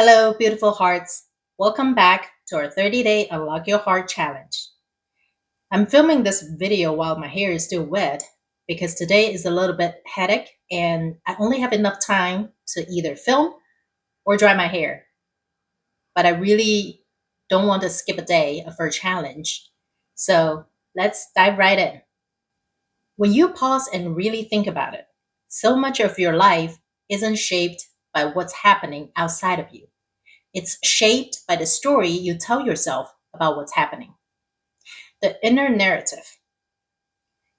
Hello, beautiful hearts. Welcome back to our 30-day Unlock Your Heart challenge. I'm filming this video while my hair is still wet because today is a little bit headache and I only have enough time to either film or dry my hair. But I really don't want to skip a day of our challenge. So let's dive right in. When you pause and really think about it, so much of your life isn't shaped by what's happening outside of you. It's shaped by the story you tell yourself about what's happening. The inner narrative,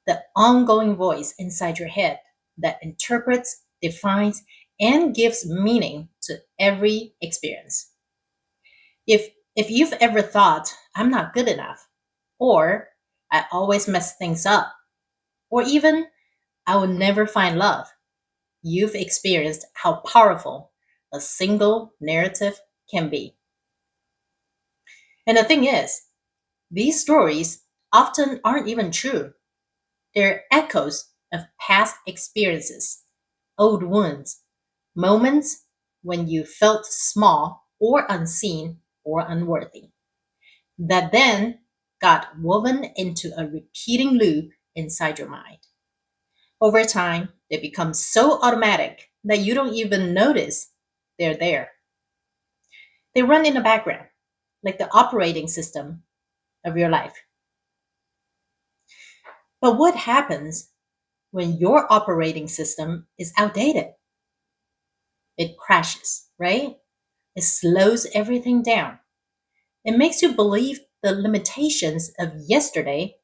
the ongoing voice inside your head that interprets, defines, and gives meaning to every experience. If you've ever thought, I'm not good enough, or I always mess things up, or even I will never find love, you've experienced how powerful a single narrative can be. And the thing is, these stories often aren't even true. They're echoes of past experiences, old wounds, moments when you felt small or unseen or unworthy, that then got woven into a repeating loop inside your mind. Over time, they become so automatic that you don't even notice they're there. They run in the background, like the operating system of your life. But what happens when your operating system is outdated? It crashes, right? It slows everything down. It makes you believe the limitations of yesterday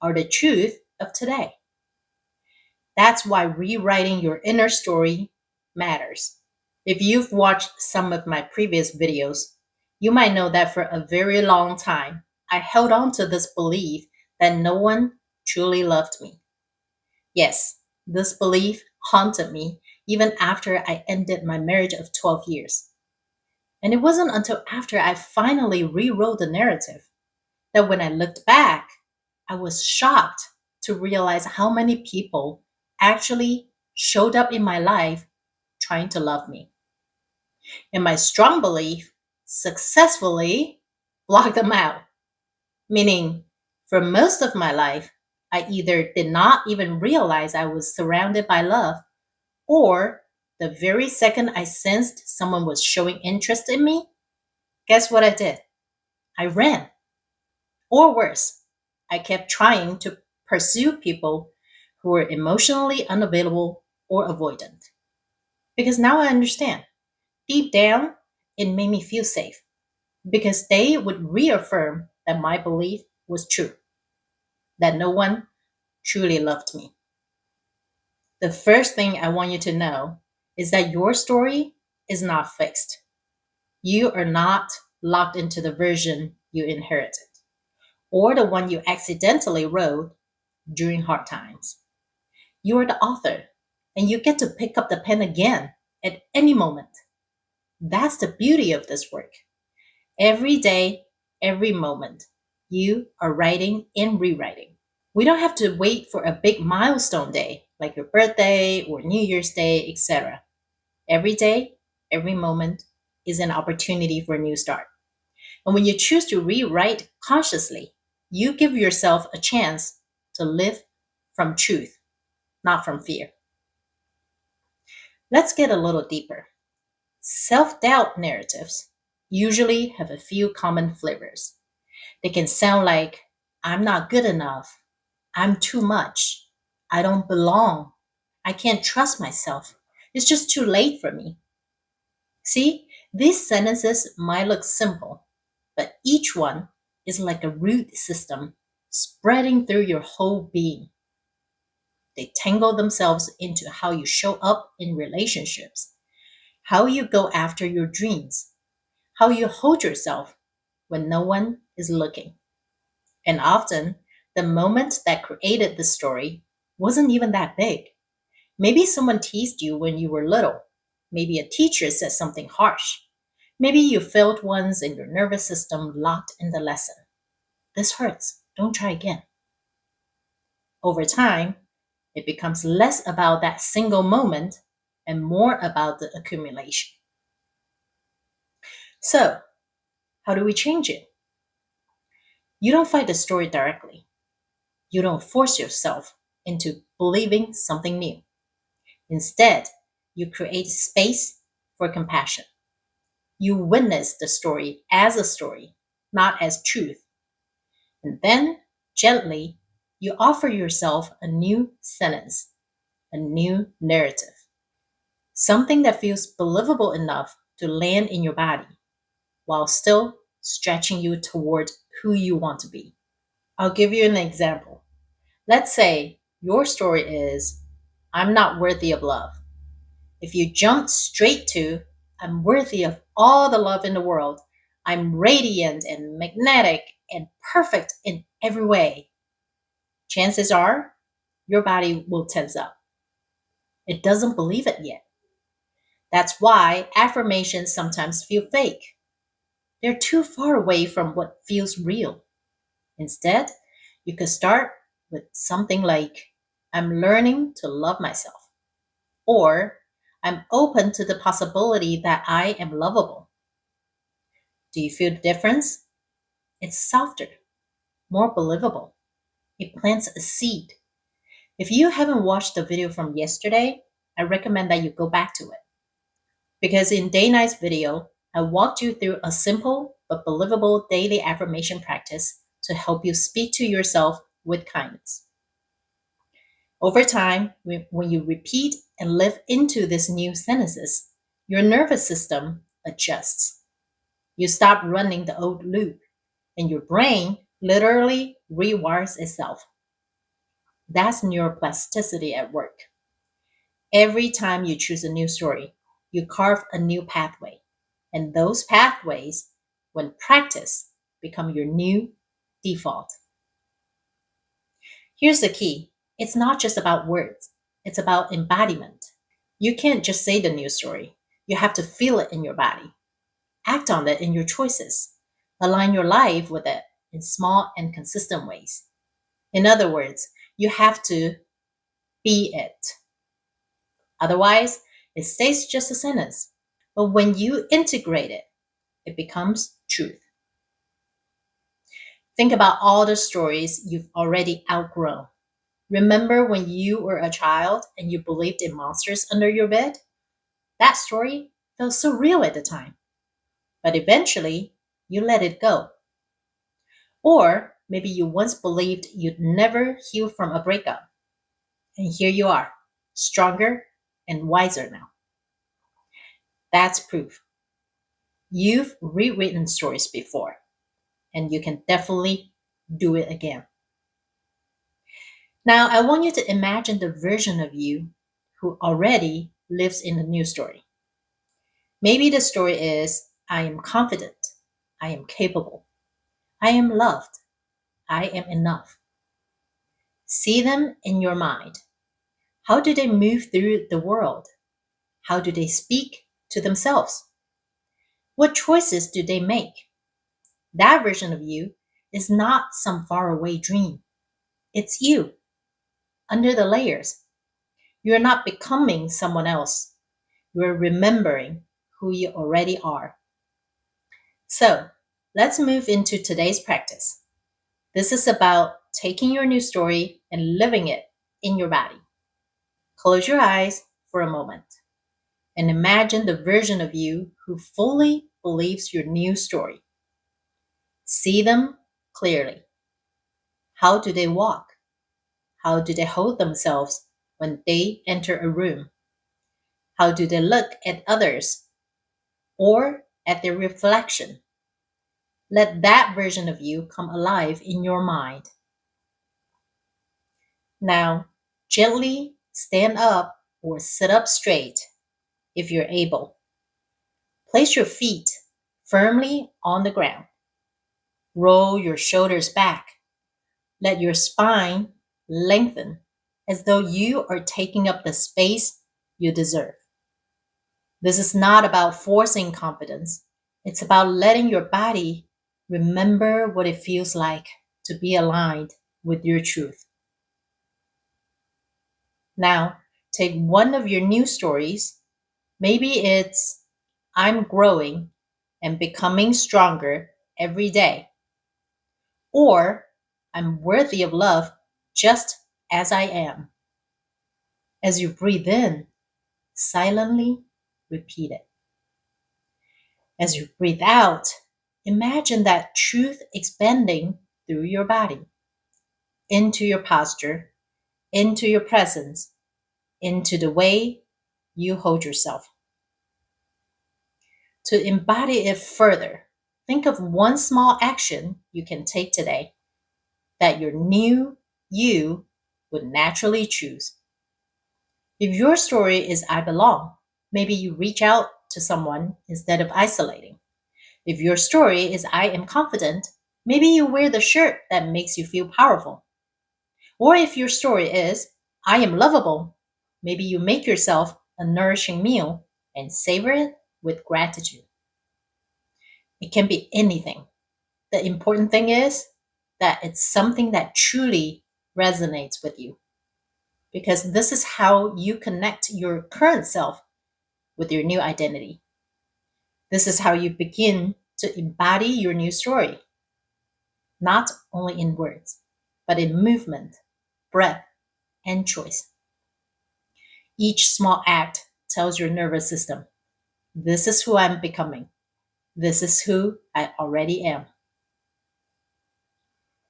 are the truth of today. That's why rewriting your inner story matters. If you've watched some of my previous videos, you might know that for a very long time, I held on to this belief that no one truly loved me. Yes, this belief haunted me even after I ended my marriage of 12 years. And it wasn't until after I finally rewrote the narrative that when I looked back, I was shocked to realize how many people actually showed up in my life trying to love me. And my strong belief successfully blocked them out, meaning for most of my life, I either did not even realize I was surrounded by love, or the very second I sensed someone was showing interest in me, guess what I did? I ran. Or worse, I kept trying to pursue people who were emotionally unavailable or avoidant. Because now I understand. Deep down, it made me feel safe because they would reaffirm that my belief was true, that no one truly loved me. The first thing I want you to know is that your story is not fixed. You are not locked into the version you inherited or the one you accidentally wrote during hard times. You are the author, and you get to pick up the pen again at any moment. That's the beauty of this work. Every day, every moment, you are writing and rewriting. We don't have to wait for a big milestone day like your birthday or New Year's Day, etc. Every day, every moment is an opportunity for a new start. And when you choose to rewrite consciously, you give yourself a chance to live from truth, not from fear. Let's get a little deeper. Self doubt narratives usually have a few common flavors. They can sound like, I'm not good enough, I'm too much, I don't belong, I can't trust myself, it's just too late for me. See, these sentences might look simple, but each one is like a root system spreading through your whole being. They tangle themselves into how you show up in relationships, how you go after your dreams, how you hold yourself when no one is looking. And often, the moment that created the story wasn't even that big. Maybe someone teased you when you were little. Maybe a teacher said something harsh. Maybe you failed once and your nervous system locked in the lesson. This hurts. Don't try again. Over time, it becomes less about that single moment and more about the accumulation. So, how do we change it? You don't fight the story directly. You don't force yourself into believing something new. Instead, you create space for compassion. You witness the story as a story, not as truth. And then, gently, you offer yourself a new sentence, a new narrative, something that feels believable enough to land in your body while still stretching you toward who you want to be. I'll give you an example. Let's say your story is, I'm not worthy of love. If you jump straight to, I'm worthy of all the love in the world, I'm radiant and magnetic and perfect in every way, chances are your body will tense up. It doesn't believe it yet. That's why affirmations sometimes feel fake. They're too far away from what feels real. Instead, you could start with something like, I'm learning to love myself, or I'm open to the possibility that I am lovable. Do you feel the difference? It's softer, more believable. It plants a seed. If you haven't watched the video from yesterday, I recommend that you go back to it. Because in day night's video, I walked you through a simple but believable daily affirmation practice to help you speak to yourself with kindness. Over time, when you repeat and live into these new sentences, your nervous system adjusts. You stop running the old loop, and your brain literally rewires itself. That's neuroplasticity at work. Every time you choose a new story, you carve a new pathway. And those pathways, when practiced, become your new default. Here's the key, it's not just about words, it's about embodiment. You can't just say the new story, you have to feel it in your body, act on it in your choices, align your life with it in small and consistent ways. In other words, you have to be it. Otherwise, it stays just a sentence. But when you integrate it, it becomes truth. Think about all the stories you've already outgrown. Remember when you were a child and you believed in monsters under your bed? That story felt so real at the time, but eventually you let it go. Or maybe you once believed you'd never heal from a breakup, and here you are, stronger and wiser now. That's proof. You've rewritten stories before, and you can definitely do it again. Now, I want you to imagine the version of you who already lives in the new story. Maybe the story is, I am confident, I am capable, I am loved, I am enough. See them in your mind. How do they move through the world? How do they speak to themselves? What choices do they make? That version of you is not some faraway dream. It's you, under the layers. You're not becoming someone else. You're remembering who you already are. So, let's move into today's practice. This is about taking your new story and living it in your body. Close your eyes for a moment and imagine the version of you who fully believes your new story. See them clearly. How do they walk? How do they hold themselves when they enter a room? How do they look at others or at their reflection? Let that version of you come alive in your mind. Now, gently stand up or sit up straight if you're able. Place your feet firmly on the ground. Roll your shoulders back. Let your spine lengthen as though you are taking up the space you deserve. This is not about forcing confidence. It's about letting your body remember what it feels like to be aligned with your truth. Now, take one of your new stories. Maybe it's, I'm growing and becoming stronger every day. Or I'm worthy of love just as I am. As you breathe in, silently repeat it. As you breathe out, imagine that truth expanding through your body, into your posture, into your presence, into the way you hold yourself. To embody it further, think of one small action you can take today that your new you would naturally choose. If your story is I belong, maybe you reach out to someone instead of isolating. If your story is I am confident, maybe you wear the shirt that makes you feel powerful. Or if your story is I am lovable, maybe you make yourself a nourishing meal and savor it with gratitude. It can be anything. The important thing is that it's something that truly resonates with you, because this is how you connect your current self with your new identity. This is how you begin to embody your new story, not only in words, but in movement, breath, and choice. Each small act tells your nervous system, this is who I'm becoming. This is who I already am.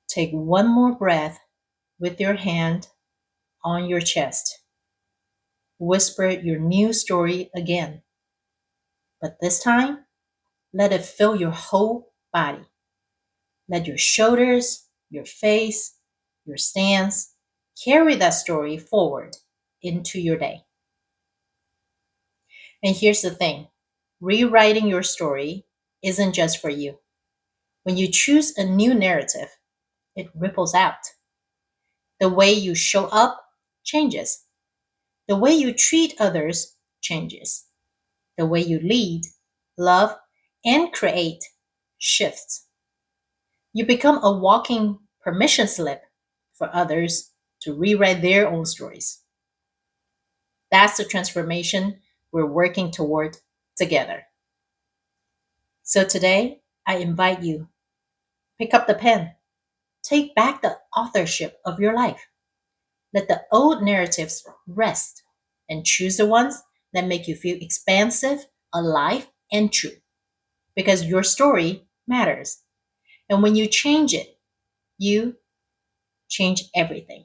Take one more breath with your hand on your chest. Whisper your new story again, but this time, let it fill your whole body. Let your shoulders, your face, your stance carry that story forward into your day. And here's the thing, rewriting your story isn't just for you. When you choose a new narrative, it ripples out. The way you show up changes. The way you treat others changes. The way you lead, love, and create shifts. You become a walking permission slip for others to rewrite their own stories. That's the transformation we're working toward together. So today, I invite you, pick up the pen, take back the authorship of your life. Let the old narratives rest and choose the ones that make you feel expansive, alive, and true. Because your story matters. And when you change it, you change everything.